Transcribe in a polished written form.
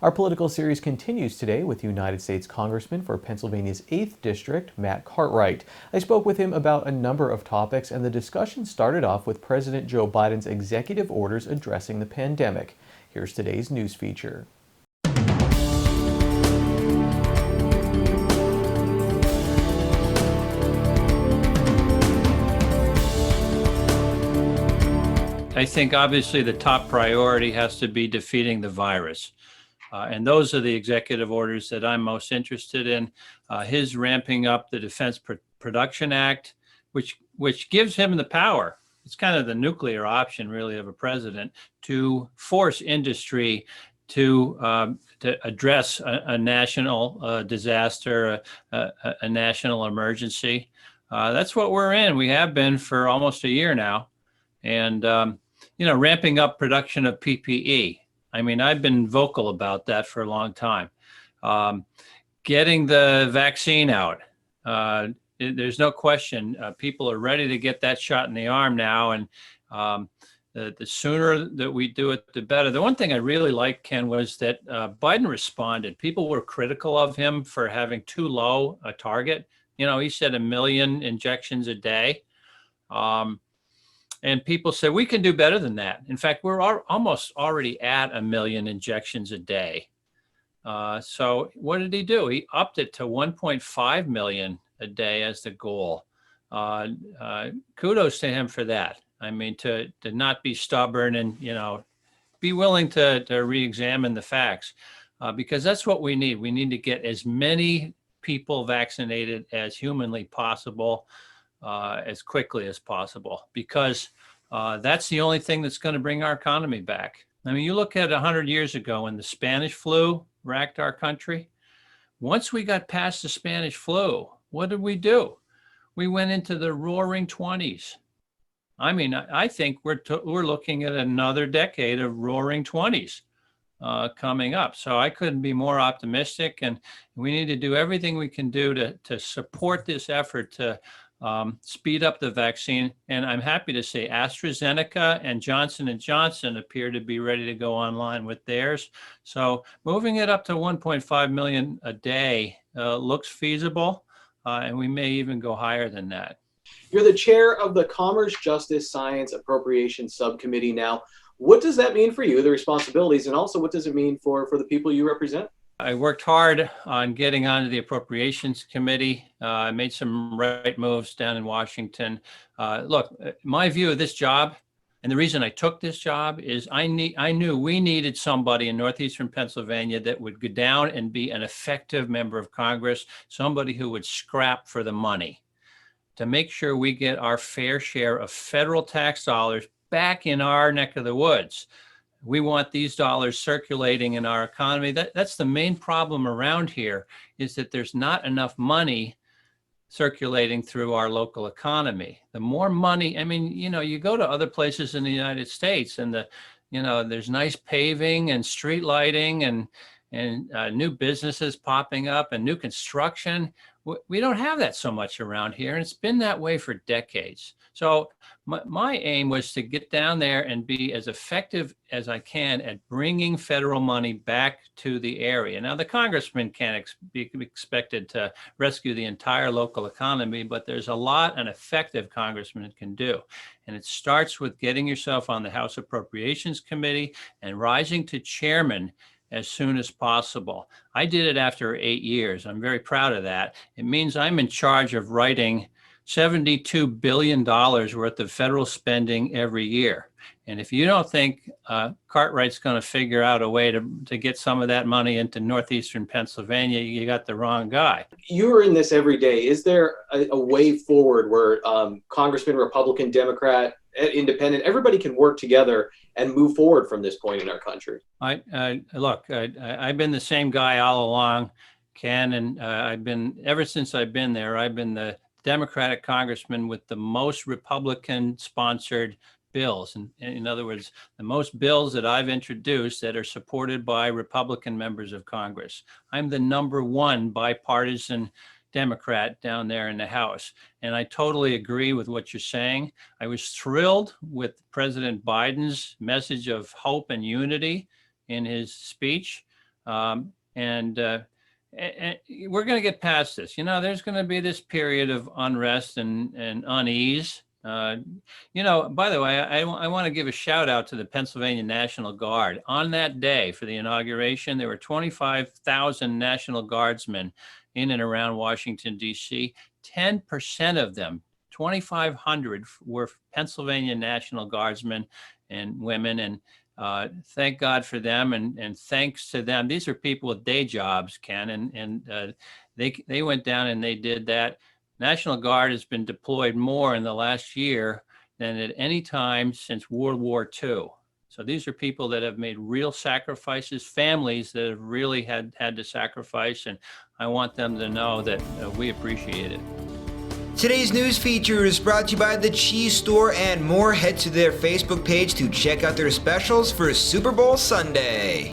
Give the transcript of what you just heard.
Our political series continues today with United States Congressman for Pennsylvania's 8th District, Matt Cartwright. I spoke with him about a number of topics, and the discussion started off with President Joe Biden's executive orders addressing the pandemic. Here's today's news feature. I think obviously the top priority has to be defeating the virus. And those are the executive orders that I'm most interested in. His ramping up the Defense Production Act, which gives him the power. It's kind of the nuclear option, really, of a president to force industry to address a national disaster, a national emergency. That's what we're in. We have been for almost a year now. And ramping up production of PPE. I mean, I've been vocal about that for a long time. Getting the vaccine out. There's no question. People are ready to get that shot in the arm now. And the sooner that we do it, the better. The one thing I really liked, Ken, was that Biden responded. People were critical of him for having too low a target. He said 1 million injections a day. And people say, we can do better than that. In fact, we're almost already at 1 million injections a day. So what did he do? He upped it to 1.5 million a day as the goal. Kudos to him for that. I mean, to not be stubborn and, be willing to re-examine the facts, because that's what we need. We need to get as many people vaccinated as humanly possible, as quickly as possible, because that's the only thing that's going to bring our economy back. I mean, you look at 100 years ago when the Spanish flu racked our country. Once we got past the Spanish flu, what did we do? We went into the roaring 20s. I mean, I think we're looking at another decade of roaring 20s coming up. So I couldn't be more optimistic, and we need to do everything we can do to support this effort to speed up the vaccine. And I'm happy to say AstraZeneca and Johnson & Johnson appear to be ready to go online with theirs. So moving it up to 1.5 million a day looks feasible, and we may even go higher than that. You're the chair of the Commerce, Justice, Science, Appropriations Subcommittee now. What does that mean for you, the responsibilities, and also what does it mean for the people you represent? I worked hard on getting onto the Appropriations Committee. I made some right moves down in Washington. Look, my view of this job, and the reason I took this job, is I knew we needed somebody in northeastern Pennsylvania that would go down and be an effective member of Congress, somebody who would scrap for the money to make sure we get our fair share of federal tax dollars back in our neck of the woods. We want these dollars circulating in our economy. That's the main problem around here, is that there's not enough money circulating through our local economy. The more money, I mean, you go to other places in the United States and there's nice paving and street lighting and new businesses popping up and new construction. We don't have that so much around here, and it's been that way for decades. So my aim was to get down there and be as effective as I can at bringing federal money back to the area. Now, the congressman can't be expected to rescue the entire local economy, but there's a lot an effective congressman can do. And it starts with getting yourself on the House Appropriations Committee and rising to chairman as soon as possible. I did it after 8 years. I'm very proud of that. It means I'm in charge of writing $72 billion worth of federal spending every year. And if you don't think Cartwright's going to figure out a way to get some of that money into northeastern Pennsylvania, you got the wrong guy. You are in this every day. Is there a way forward where Congressman, Republican, Democrat, Independent, everybody can work together and move forward from this point in our country? Look, I've been the same guy all along, Ken, and I've been, ever since I've been there, I've been the Democratic congressman with the most Republican-sponsored bills. And in other words, the most bills that I've introduced that are supported by Republican members of Congress. I'm the #1 bipartisan Democrat down there in the House. And I totally agree with what you're saying. I was thrilled with President Biden's message of hope and unity in his speech. And we're going to get past this. You know, there's going to be this period of unrest and unease. You know, by the way, I want to give a shout out to the Pennsylvania National Guard. On that day for the inauguration, there were 25,000 National Guardsmen in and around Washington, D.C. 10% of them, 2,500, were Pennsylvania National Guardsmen and women. And thank God for them, and thanks to them. These are people with day jobs, Ken, and they went down and they did that. National Guard has been deployed more in the last year than at any time since World War II. So these are people that have made real sacrifices, families that have really had to sacrifice, and I want them to know that we appreciate it. Today's news feature is brought to you by The Cheese Store and more. Head to their Facebook page to check out their specials for Super Bowl Sunday.